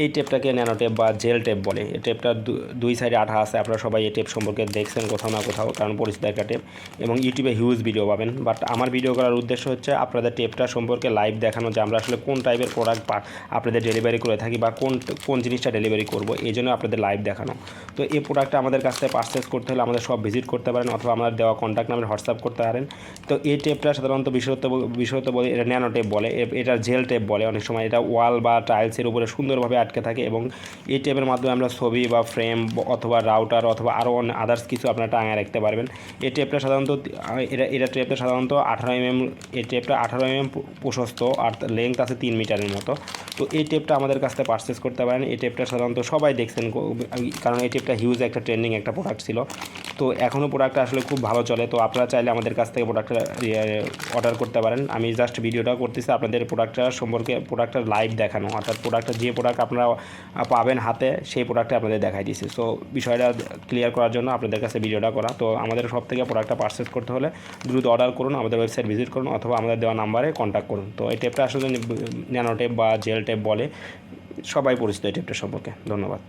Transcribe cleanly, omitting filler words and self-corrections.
এই টেপটাকে nano tape বা jail tape বলে। এই টেপটা দুই সাইডে আঠা আছে, আপনারা সবাই এই টেপ সম্পর্কে দেখছেন কোথাও না কোথাও, কারণ পরিচিত একটা টেপ, এবং ইউটিউবে হিউজ ভিডিও পাবেন। বাট আমার ভিডিও করার উদ্দেশ্য হচ্ছে আপনাদের টেপটা সম্পর্কে লাইভ দেখানো, যে আমরা আসলে কোন টাইপের প্রোডাক্ট আপনাদের ডেলিভারি করে থাকি বা কোন জিনিসটা ডেলিভারি করব, এই জন্য আপনাদের লাইভ দেখানো। তো এই প্রোডাক্টটা আমাদের কাছ থেকে পারচেস করতে হলে আমাদের সব ভিজিট করতে পারেন, অথবা আমাদের দেওয়া কন্ট্যাক্ট নাম্বারে হোয়াটসঅ্যাপ করতে পারেন। তো এই টেপটা সাধারণত বিশেষত বলে এটা ন্যানো টেপ বলে, এটা জেল টেপ বলে। অনেক সময় এটা ওয়াল বা টাইলসের উপরে সুন্দরভাবে আটকে থাকে, এবং এই টেপের মাধ্যমে আমরা ছবি বা ফ্রেম অথবা রাউটার অথবা আরও আদার্স কিছু আপনারা টাঙায় রাখতে পারবেন। এই টেপটা সাধারণত টেপটা সাধারণত 18 mm, এই টেপটা 18 mm প্রশস্ত, আর লেন্থ আছে 3 মিটারের মতো। তো এই টেপটা আমাদের কাছ থেকে পারচেস করতে পারেন। এই টেপটা সাধারণত সবাই দেখছেন, কারণ এই টেপটা হিউজ একটা ট্রেন্ডিং একটা প্রোডাক্ট ছিল। তো এখনও প্রোডাক্টটা আসলে খুব ভালো চলে। তো আপনারা চাইলে আমাদের কাছ থেকে প্রোডাক্টটা অর্ডার করতে পারেন। আমি জাস্ট ভিডিওটা করতেছি আপনাদের প্রোডাক্টটা সম্পর্কে, প্রোডাক্টটা লাইভ দেখানো, অর্থাৎ প্রোডাক্টটা যে প্রোডাক্ট আপনারা পাবেন হাতে সেই প্রোডাক্টটা আপনাদের দেখাই দিচ্ছি। সো বিষয়টা ক্লিয়ার করার জন্য আপনাদের কাছে ভিডিওটা করা। তো আমাদের সব থেকে প্রোডাক্টটা পারচেস করতে হলে দ্রুত অর্ডার করুন, আমাদের ওয়েবসাইট ভিজিট করুন, অথবা আমাদের দেওয়া নাম্বারে কন্ট্যাক্ট করুন। তো এই টেপটা আসলে ন্যানো টেপ বা জেল টেপ বলে, সবাই পরিচিত এই টেপটা সম্পর্কে। ধন্যবাদ।